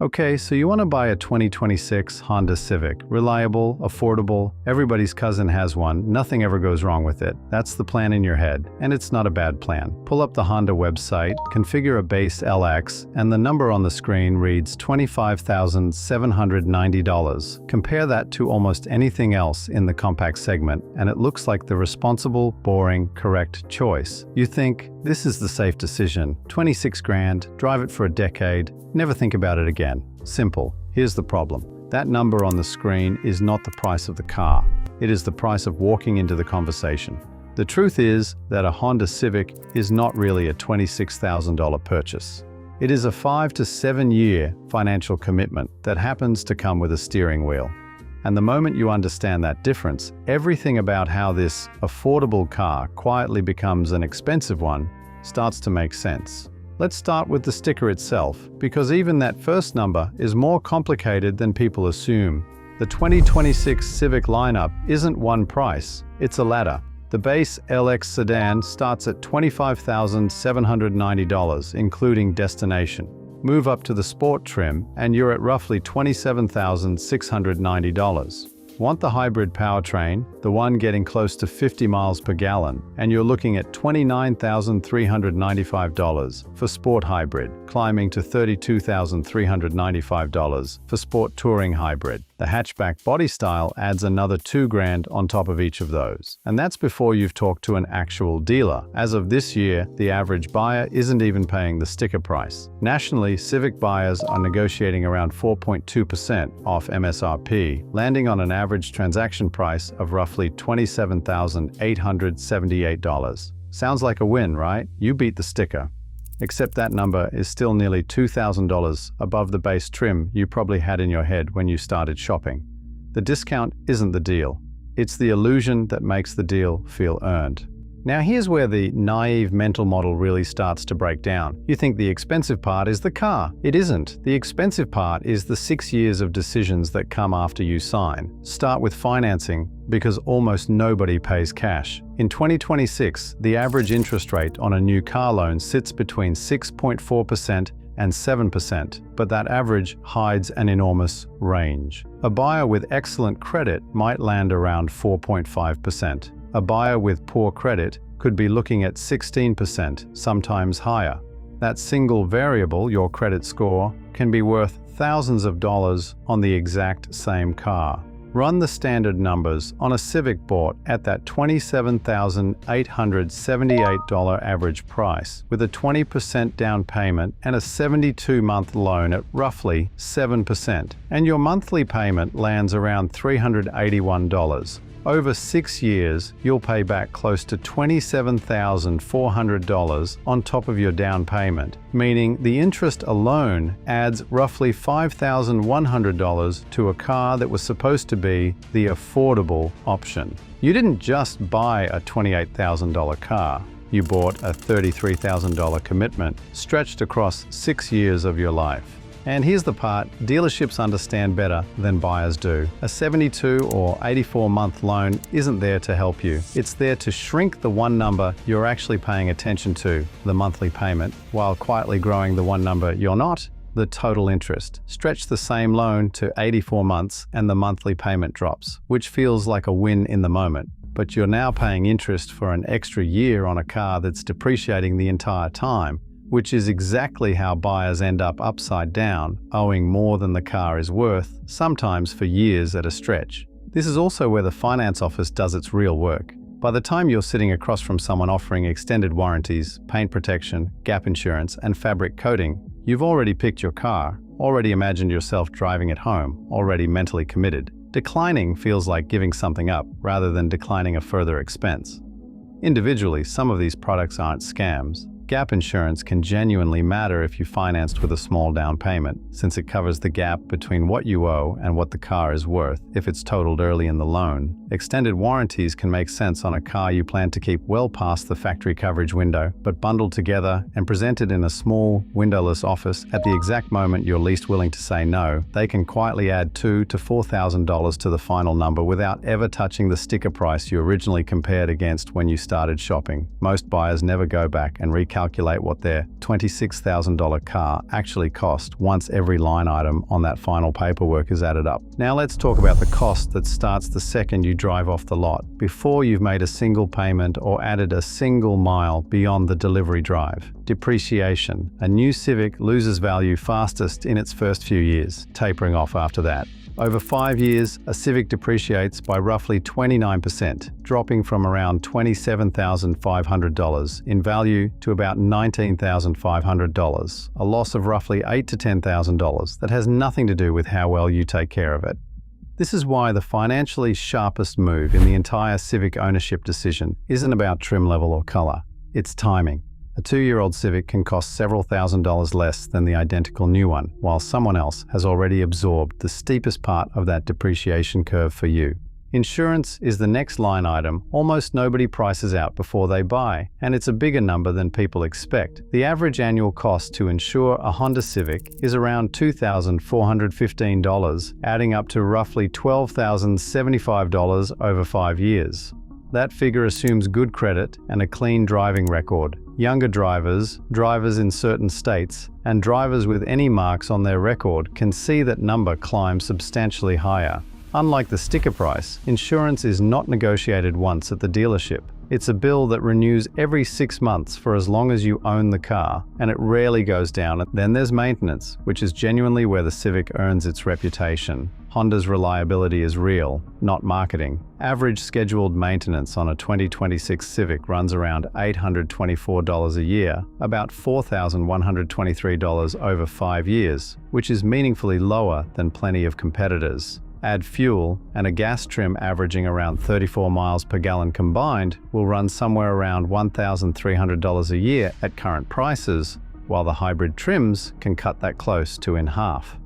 Okay, so you want to buy a 2026 Honda Civic. Reliable, affordable, everybody's cousin has one, nothing ever goes wrong with it. That's the plan in your head, and it's not a bad plan. Pull up the Honda website, configure a base LX, and the number on the screen reads $25,790. Compare that to almost anything else in the compact segment, and it looks like the responsible, boring, correct choice. You think, this is the safe decision. 26 grand, drive it for a decade, never think about it again. Simple. Here's the problem. That number on the screen is not the price of the car. It is the price of walking into the conversation. The truth is that a Honda Civic is not really a $26,000 purchase. It is a 5 to 7 year financial commitment that happens to come with a steering wheel. And the moment you understand that difference, everything about how this affordable car quietly becomes an expensive one starts to make sense. Let's start with the sticker itself, because even that first number is more complicated than people assume. The 2026 Civic lineup isn't one price, it's a ladder. The base LX sedan starts at $25,790, including destination. Move up to the sport trim, and you're at roughly $27,690. Want the hybrid powertrain, the one getting close to 50 miles per gallon, and you're looking at $29,395 for sport hybrid, climbing to $32,395 for sport touring hybrid. The hatchback body style adds another $2,000 on top of each of those. And that's before you've talked to an actual dealer. As of this year, the average buyer isn't even paying the sticker price. Nationally, Civic buyers are negotiating around 4.2% off MSRP, landing on an average transaction price of roughly $27,878. Sounds like a win, right? You beat the sticker. Except that number is still nearly $2,000 above the base trim you probably had in your head when you started shopping. The discount isn't the deal. It's the illusion that makes the deal feel earned. Now here's where the naive mental model really starts to break down. You think the expensive part is the car. It isn't. The expensive part is the 6 years of decisions that come after you sign. Start with financing, because almost nobody pays cash. In 2026, the average interest rate on a new car loan sits between 6.4% and 7%, but that average hides an enormous range. A buyer with excellent credit might land around 4.5%. A buyer with poor credit could be looking at 16%, sometimes higher. That single variable, your credit score, can be worth thousands of dollars on the exact same car. Run the standard numbers on a Civic bought at that $27,878 average price, with a 20% down payment and a 72-month loan at roughly 7%, and your monthly payment lands around $381. Over 6 years, you'll pay back close to $27,400 on top of your down payment, meaning the interest alone adds roughly $5,100 to a car that was supposed to be the affordable option. You didn't just buy a $28,000 car. You bought a $33,000 commitment stretched across 6 years of your life. And here's the part dealerships understand better than buyers do. A 72 or 84-month loan isn't there to help you. It's there to shrink the one number you're actually paying attention to, the monthly payment, while quietly growing the one number you're not, the total interest. Stretch the same loan to 84 months and the monthly payment drops, which feels like a win in the moment. But you're now paying interest for an extra year on a car that's depreciating the entire time, which is exactly how buyers end up upside down, owing more than the car is worth, sometimes for years at a stretch. This is also where the finance office does its real work. By the time you're sitting across from someone offering extended warranties, paint protection, gap insurance, and fabric coating, you've already picked your car, already imagined yourself driving it home, already mentally committed. Declining feels like giving something up rather than declining a further expense. Individually, some of these products aren't scams. Gap insurance can genuinely matter if you financed with a small down payment, since it covers the gap between what you owe and what the car is worth if it's totaled early in the loan. Extended warranties can make sense on a car you plan to keep well past the factory coverage window, but bundled together and presented in a small, windowless office at the exact moment you're least willing to say no, they can quietly add $2,000 to $4,000 to the final number without ever touching the sticker price you originally compared against when you started shopping. Most buyers never go back and recalculate calculate what their $26,000 car actually cost once every line item on that final paperwork is added up. Now let's talk about the cost that starts the second you drive off the lot, before you've made a single payment or added a single mile beyond the delivery drive. Depreciation. A new Civic loses value fastest in its first few years, tapering off after that. Over 5 years, a Civic depreciates by roughly 29%, dropping from around $27,500 in value to about $19,500, a loss of roughly $8,000 to $10,000 that has nothing to do with how well you take care of it. This is why the financially sharpest move in the entire Civic ownership decision isn't about trim level or color, it's timing. A 2-year-old Civic can cost several $1,000s less than the identical new one, while someone else has already absorbed the steepest part of that depreciation curve for you. Insurance is the next line item almost nobody prices out before they buy, and it's a bigger number than people expect. The average annual cost to insure a Honda Civic is around $2,415, adding up to roughly $12,075 over 5 years. That figure assumes good credit and a clean driving record. Younger drivers, drivers in certain states, and drivers with any marks on their record can see that number climb substantially higher. Unlike the sticker price, insurance is not negotiated once at the dealership. It's a bill that renews every 6 months for as long as you own the car, and it rarely goes down. Then there's maintenance, which is genuinely where the Civic earns its reputation. Honda's reliability is real, not marketing. Average scheduled maintenance on a 2026 Civic runs around $824 a year, about $4,123 over 5 years, which is meaningfully lower than plenty of competitors. Add fuel, and a gas trim averaging around 34 miles per gallon combined will run somewhere around $1,300 a year at current prices, while the hybrid trims can cut that close to in half.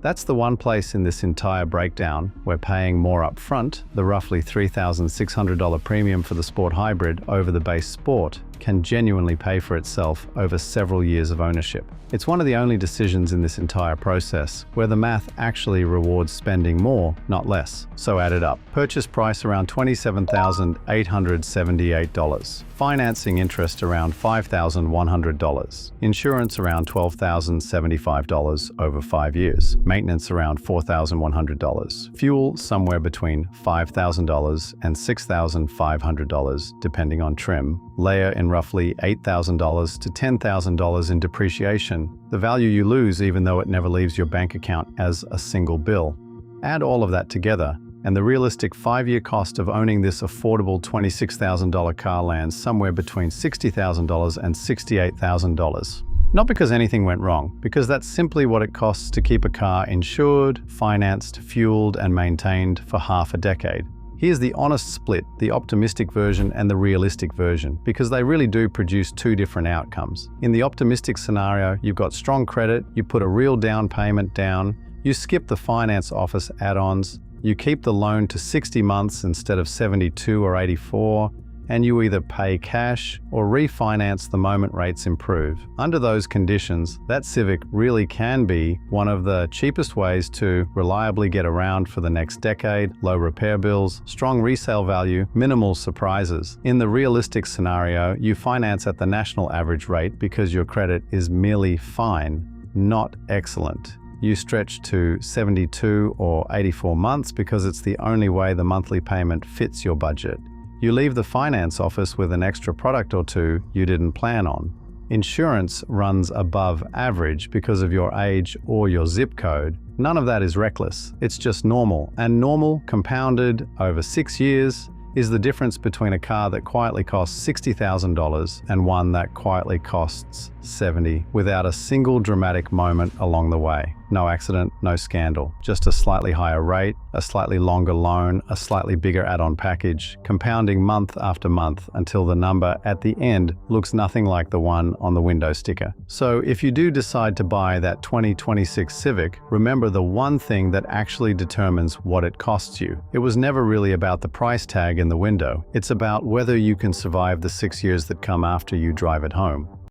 That's the one place in this entire breakdown where paying more up front, the roughly $3,600 premium for the Sport Hybrid over the base Sport, can genuinely pay for itself over several years of ownership. It's one of the only decisions in this entire process where the math actually rewards spending more, not less. So add it up. Purchase price around $27,878. Financing interest around $5,100. Insurance around $12,075 over 5 years. Maintenance around $4,100. Fuel somewhere between $5,000 and $6,500 depending on trim. Layer in roughly $8,000 to $10,000 in depreciation, the value you lose even though it never leaves your bank account as a single bill. Add all of that together, and the realistic 5-year cost of owning this affordable $26,000 car lands somewhere between $60,000 and $68,000. Not because anything went wrong, because that's simply what it costs to keep a car insured, financed, fueled, and maintained for half a decade. Here's the honest split, the optimistic version and the realistic version, because they really do produce two different outcomes. In the optimistic scenario, you've got strong credit, you put a real down payment down, you skip the finance office add-ons, you keep the loan to 60 months instead of 72 or 84, and you either pay cash or refinance the moment rates improve. Under those conditions, that Civic really can be one of the cheapest ways to reliably get around for the next decade, low repair bills, strong resale value, minimal surprises. In the realistic scenario, you finance at the national average rate because your credit is merely fine, not excellent. You stretch to 72 or 84 months because it's the only way the monthly payment fits your budget. You leave the finance office with an extra product or two you didn't plan on. Insurance runs above average because of your age or your zip code. None of that is reckless, it's just normal. And normal, compounded over 6 years, is the difference between a car that quietly costs $60,000 and one that quietly costs $70,000 without a single dramatic moment along the way. No accident, no scandal, just a slightly higher rate, a slightly longer loan, a slightly bigger add-on package, compounding month after month until the number at the end looks nothing like the one on the window sticker. So if you do decide to buy that 2026 Civic, remember the one thing that actually determines what it costs you. It was never really about the price tag in the window. It's about whether you can survive the 6 years that come after you drive it home.